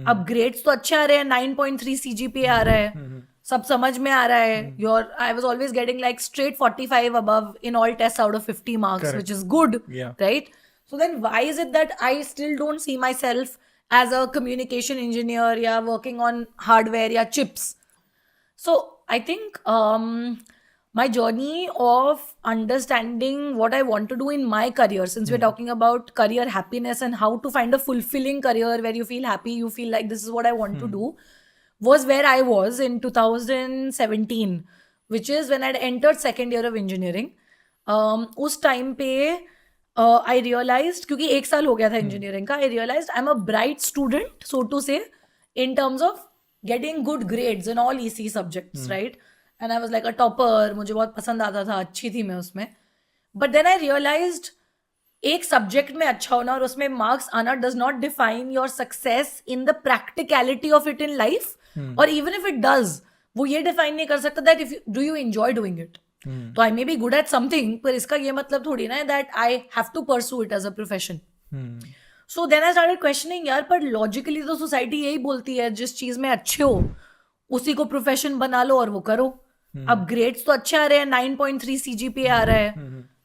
अब ग्रेड्स तो अच्छे आ रहे हैं, 9.3 CGPA आ रहा है, सब समझ में आ रहा है. Your I was always getting like straight 45 above in all tests out of 50 marks, Correct. which is good, Yeah. right? So then why is it that I still don't see myself as a communication engineer, yeah, working on hardware, yeah, chips? So I think my journey of understanding what I want to do in my career, since we're talking about career happiness and how to find a fulfilling career where you feel happy, you feel like this is what I want to do, was where I was in 2017, which is when I'd entered second year of engineering. उस time पे आई realised, क्योंकि एक साल हो गया था engineering का, I realised I am a bright student, so to say, in terms of getting good grades in all EC subjects, right? And I was like a topper, मुझे बहुत पसंद आता था, अच्छी थी मैं उसमें. But then I realized एक सब्जेक्ट में अच्छा होना और उसमें मार्क्स आना does not define your success in the practicality of it in life, or even if it does, वो ये define नहीं कर सकता that if you, do you enjoy doing it. तो I may be good at something, पर इसका ये मतलब थोड़ी ना है that I have to pursue it as a profession. So then I started questioning, यार पर लॉजिकली तो सोसाइटी यही बोलती है जिस चीज में अच्छे हो उसी को प्रोफेशन बना लो और वो करो. अब ग्रेड्स तो अच्छे आ रहे हैं, 9.3 CGPA आ रहा है,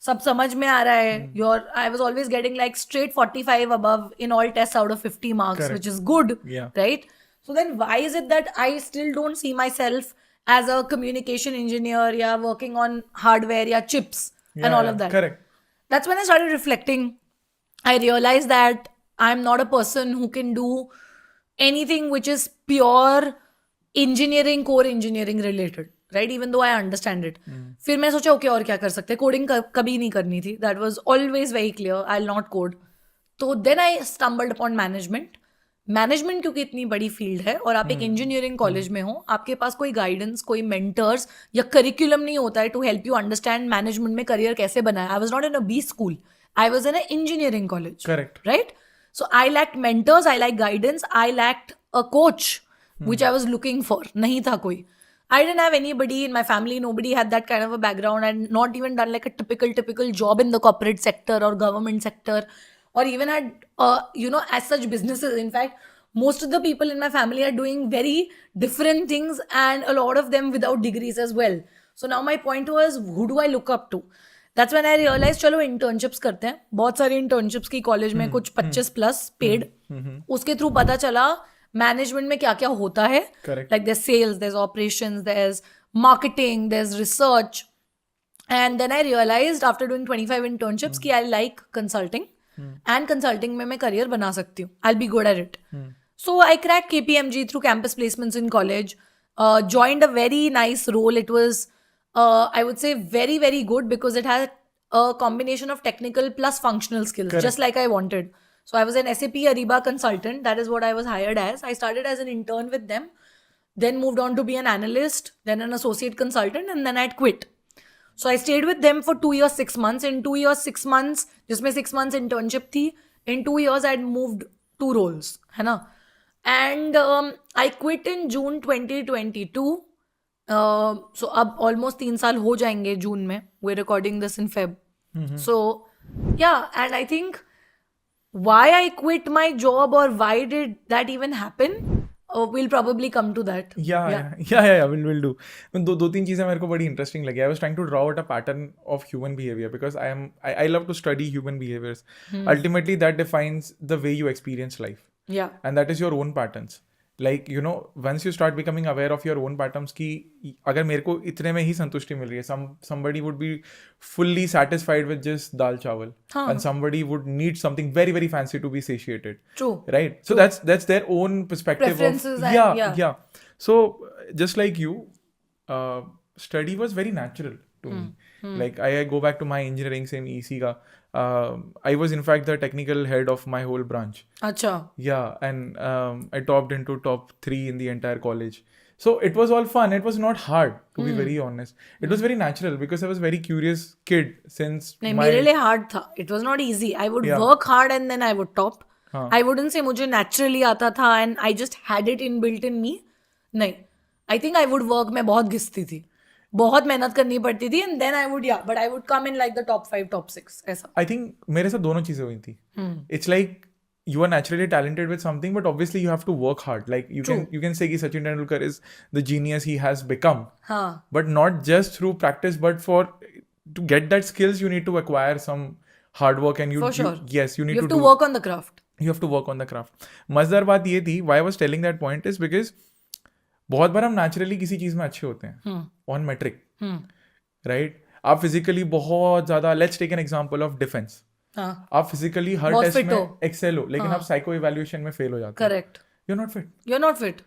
सब समझ में आ रहा है. Your I was always getting like straight 45 above in all tests out of 50 marks. Correct. Which is good. Yeah. Right? So then why is it that I still don't see myself as a communication engineer, yeah, working on hardware, yeah, chips, and all of that? Correct. That's when I started reflecting. I realized that I'm not a person who can do anything which is pure engineering, core engineering related, right? Even though I understand it. फिर मैं सोचा okay और क्या कर सकते हैं, coding कभी नहीं करनी थी. That was always very clear, I'll not code. तो then I stumbled upon management. Management क्योंकि इतनी बड़ी फील्ड है और आप एक इंजीनियरिंग कॉलेज में हो, आपके पास कोई गाइडेंस, कोई मेंटर्स या करिकुलम नहीं होता है to help you understand management में करियर कैसे बनाए. I was not in a B school, I was in a engineering college. Correct. Right? So I lacked mentors, I lacked guidance, I lacked a coach, which I was looking for. Nahi tha koi. I didn't have anybody in my family, nobody had that kind of a background. I had not even done like a typical job in the corporate sector or government sector, or even had, as such businesses. In fact, most of the people in my family are doing very different things, and a lot of them without degrees as well. So now my point was, who do I look up to? That's when I realized चलो internships करते हैं. बहुत सारी internships की college में, कुछ 25+ paid. उसके through पता चला मैनेजमेंट में क्या क्या होता है. Like their sales, their operations, their marketing, their research. And then I realised after doing 25 internships कि I like consulting, and consulting में मैं करियर बना सकती हूँ. I will be good at it. So I cracked KPMG through campus placements in college, joined a very nice role. It was, I would say, very, very good because it had a combination of technical plus functional skills. Correct. Just like I wanted. So I was an SAP Ariba consultant. That is what I was hired as. I started as an intern with them, then moved on to be an analyst, then an associate consultant, and then I'd quit. So I stayed with them for 2 years, 6 months. In 2 years, 6 months, जिसमें 6 months internship थी. In 2 years, I'd moved 2 roles, है ना? And I quit in June 2022. So अब almost 3 साल हो जाएंगे जून में. We're recording this in Feb. So yeah, and I think why I quit my job or why did that even happen, we'll probably come to that. Yeah. We'll do. दो तीन चीजें मेरे को बड़ी इंटरेस्टिंग लगी. I was trying to draw out a pattern of human behavior because I love to study human behaviors. Ultimately, that defines the way you experience life. Yeah. And that is your own patterns. Like, once you start becoming aware of your own patterns कि अगर मेरे को इतने में ही संतुष्टि मिल रही है, somebody would be fully satisfied with just दाल चावल, and somebody would need something very, very fancy to be satiated. True. Right? So that's their own perspective. Preferences. Yeah. So just like you, study was very natural to me. Like I go back to my engineering, same EC का. I was in fact the technical head of my whole branch. Acha. Yeah, and I topped into top 3 in the entire college. So it was all fun. It was not hard, to be very honest. It was very natural because I was a very curious kid since नहीं, मेरे लिए hard था. It was not easy. I would work hard and then I would top. I wouldn't say मुझे naturally आता था and I just had it inbuilt in me. नहीं, I think I would work. मैं बहुत घिसती थी, बहुत मेहनत करनी पड़ती थी, and then I would, but I would come in like the top 5, top 6 ऐसा. I think मेरे साथ दोनों चीजें हुई थी. It's like you are naturally talented with something, but obviously you have to work hard. Like you can say कि Sachin Tendulkar is the genius he has become, but not just through practice, but to get that skills you need to acquire some hard work, and For sure. you need You have to work on the craft. You have to work on the craft. मजेदार बात ये थी, why I was telling that point is because बहुत बार हम naturally किसी चीज में अच्छे होते हैं on metric, right? आप physically बहुत ज्यादा, let's take an example of defense. आप physically हर बहुत टेस्ट fit में हो। excel हो, लेकिन आप psycho evaluation में fail हो जाते हो. Correct. You're not fit. You're not fit.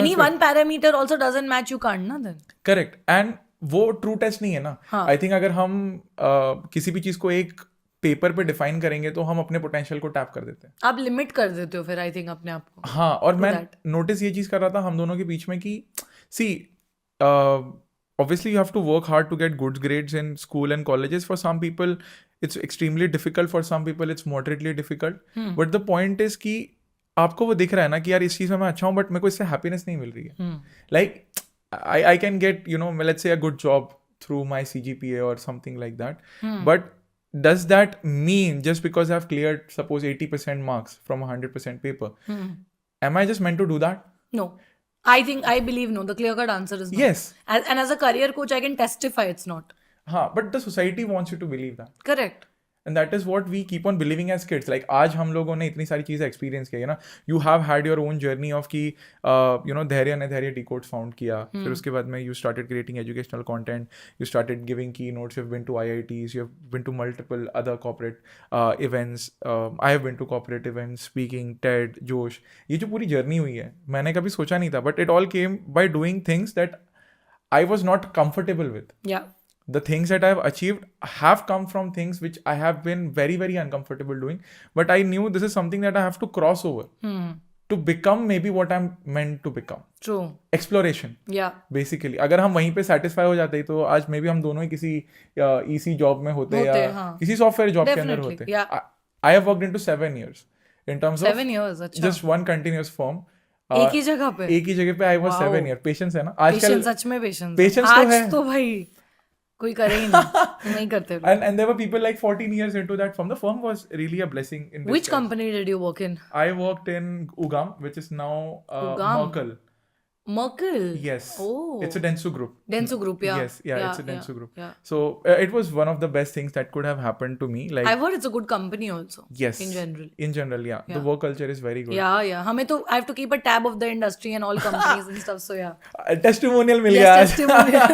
Any one parameter also doesn't match, you can't ना then. Correct. And वो ट्रू टेस्ट नहीं है ना. आई थिंक अगर हम किसी भी चीज को एक पेपर पे डिफाइन करेंगे तो हम अपने पोटेंशियल को टैप कर देते हैं. आप लिमिट कर देते हो फिर आई थिंक अपने आप को. हाँ, और मैं नोटिस ये चीज कर रहा था हम दोनों के बीच में कि सी obviously you have to work hard to get good grades in school and colleges. For some people it's extremely difficult, for some people it's moderately difficult, but the point is कि आपको वो दिख रहा है ना कि यार इस चीज में मैं अच्छा हूँ, बट मेरे को इससे हैप्पीनेस नहीं मिल रही है. Like I can get, let's say a good job through my CGPA or something like that. But does that mean just because I've cleared, suppose 80% marks from 100% paper, am I just meant to do that? No. I believe no. The clear-cut answer is no. Yes. And as a career coach, I can testify it's not. But the society wants you to believe that. Correct. And that is what we keep on believing as kids. Like आज हम लोगों ने इतनी सारी चीज़ें experience की है ना. You have had your own journey of कि धैर्य ने धैर्य decodes found किया. फिर उसके बाद में you started creating educational content. You started giving keynotes. You've been to IITs. You've been to multiple other corporate events. I have been to corporate events, speaking, TED, Josh. ये जो पूरी journey हुई है, मैंने कभी सोचा नहीं था. But it all came by doing things that I was not comfortable with. Yeah. The things that I have achieved have come from things which I have been very, very uncomfortable doing. But I knew this is something that I have to cross over to become maybe what I'm meant to become. True. Exploration. Yeah. Basically. अगर हम वहीं पे satisfy हो जाते तो आज maybe हम दोनों ही किसी EC job में होते या किसी software job के अंदर होते. Yeah. I have worked into 7 years. In terms of 7 years, अच्छा. Just one continuous firm. एक ही जगह पे I was 7 years. Patience है ना. आजकल सच में patience. Patience तो है. आज तो भाई कोई करे ही नहीं करते. And there were people like 14 years into that firm. The firm was really a blessing. Which company did you work in? I worked in Ugam, which is now Merkle? Yes. Oh. It's a Dentsu group. Dentsu group, yeah. Yes, it's a Dentsu group. Yeah. So it was one of the best things that could have happened to me. Like I've heard it's a good company also. Yes. In general. In general, yeah. The work culture is very good. Yeah. हमें तो I have to keep a tab of the industry and all companies and stuff. So yeah. Testimonial मिल गया. Yes, testimonial.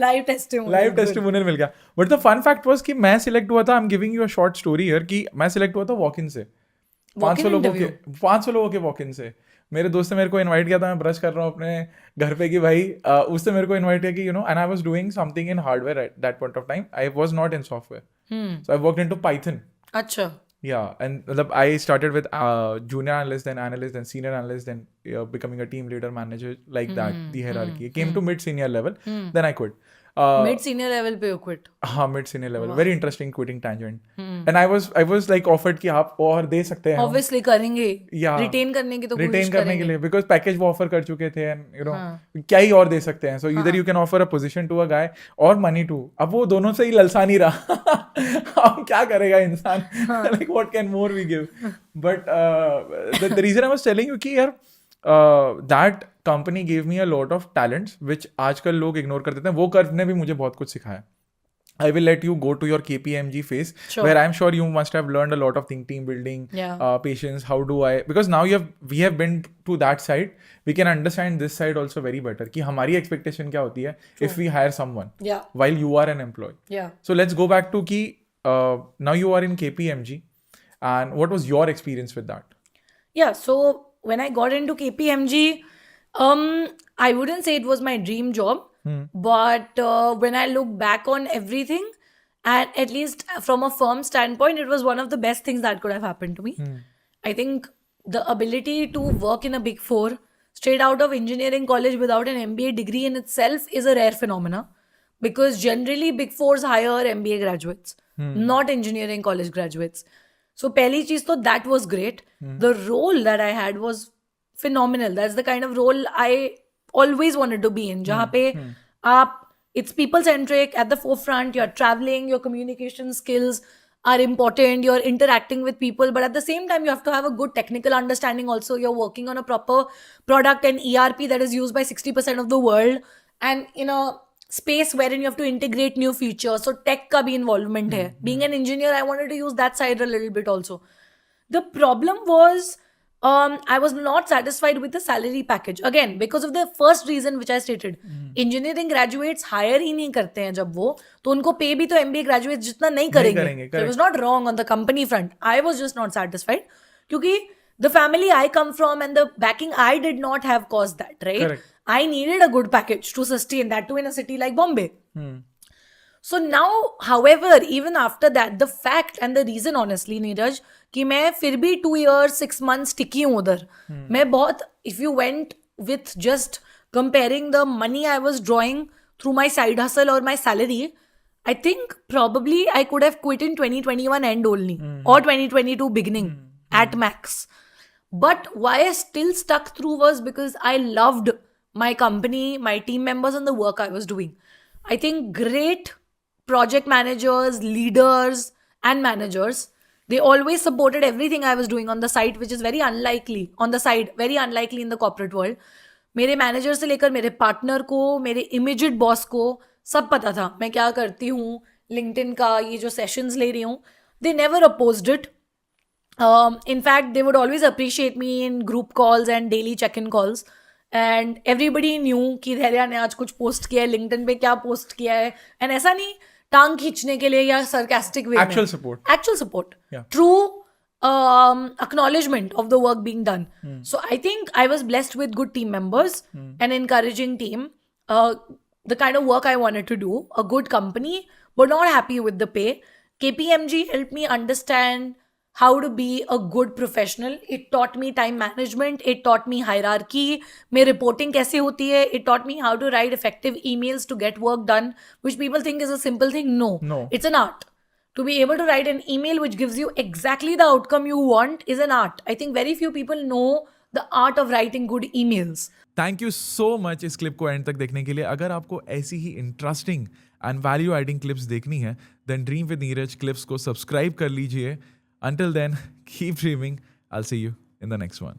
Live testimonial मिल गया. But the fun fact was कि मैं select हुआ था. I'm giving you a short story here कि मैं select हुआ था walk-in से. 500 लोगों के walk-in से. मेरे दोस्त ने मेरे को इनवाइट किया था. मैं ब्रश कर रहा हूँ अपने घर पे कि भाई उसने मेरे को इनवाइट किया कि and I was doing something in hardware at that point of time. I was not in software. So I worked into Python. अच्छा. Yeah, and I started with junior analyst, then senior analyst, then becoming a team leader, manager, like that, the hierarchy. It came to mid-senior level, then I quit. Mid-senior level पे you quit? हाँ, mid-senior level. Very interesting quitting tangent. And I was like offered कि आप और दे सकते हैं. Obviously करेंगे. Yeah. Retain करने की तो कोशिश Retain करने के लिए, because package वो offer कर चुके थे, and क्या ही और दे सकते हैं. So either you can offer a position to a guy or money to. अब वो दोनों से ही ललसा नहीं रहा. अब क्या करेगा इंसान? Like what can more we give? But the reason I was telling you कि यार that company gave me a lot of talents which आजकल लोग ignore कर देते हैं. वो कर्व ने भी मुझे बहुत कुछ सिखाया. I will let you go to your KPMG phase, where I'm sure you must have learned a lot of team building, patience. How do I? Because now we have been to that side. We can understand this side also very better. कि हमारी expectation क्या होती है if we hire someone while you are an employee. Yeah. So let's go back to कि now you are in KPMG, and what was your experience with that? Yeah. So when I got into KPMG, I wouldn't say it was my dream job. But when I look back on everything, and at least from a firm standpoint, it was one of the best things that could have happened to me. I think the ability to work in a Big Four straight out of engineering college without an MBA degree in itself is a rare phenomena, because generally Big Fours hire MBA graduates, not engineering college graduates. So pehli cheez to that was great. The role that I had was phenomenal. That's the kind of role I always wanted to be in, jahan pe it's people centric, at the forefront, you're traveling, your communication skills are important, you're interacting with people, but at the same time you have to have a good technical understanding also. You're working on a proper product and ERP that is used by 60% of the world, and in a space wherein you have to integrate new features, so tech ka bhi involvement hai. Being an engineer, I wanted to use that side a little bit also. The problem was I was not satisfied with the salary package, again because of the first reason which I stated. Engineering graduates hire ही नहीं करते हैं जब वो, तो उनको पे भी तो MBA graduates जितना नहीं करेंगे. So it was not wrong on the company front. I was just not satisfied क्योंकि the family I come from and the backing I did not have caused that, right? Correct. I needed a good package to sustain that too in a city like Bombay. So now, however, even after that, the fact and the reason, honestly, Neeraj, कि मैं फिर भी 2 years 6 months टिकी हूँ उधर. मैं बहुत, if you went with just comparing the money I was drawing through my side hustle or my salary, I think probably I could have quit in 2021 end only or 2022 beginning at max. But why I still stuck through was because I loved my company, my team members, and the work I was doing. I think great project managers, leaders, and managers, they always supported everything I was doing on the site, which is very unlikely on the side, very unlikely in the corporate world. मेरे manager से लेकर मेरे partner को, मेरे immediate boss को सब पता था मैं क्या करती हूँ, लिंक्डइन का ये जो सेशंस ले रही हूँ. They never opposed it. In fact, they would always appreciate me in group calls and daily check-in calls. And everybody knew कि धैर्या ने आज कुछ पोस्ट किया है, लिंक्डइन पे क्या पोस्ट किया है. एंड ऐसा नहीं टांग खींचने के लिए या sarcastic way. Actual support. Actual support. Yeah. True acknowledgement of the work being done. So I think I was blessed with good team members, an encouraging team, the kind of work I wanted to do, a good company, but not happy with the pay. KPMG helped me understand how to be a good professional. It taught me time management. It taught me hierarchy. में reporting कैसे होती है. It taught me how to write effective emails to get work done, which people think is a simple thing. No. It's an art. To be able to write an email which gives you exactly the outcome you want is an art. I think very few people know the art of writing good emails. Thank you so much इस clip को end तक देखने के लिए. अगर आपको ऐसी ही interesting and value adding clips देखनी है then dream with Neeraj clips को सब्सक्राइब कर लीजिए. Until then, keep dreaming. I'll see you in the next one.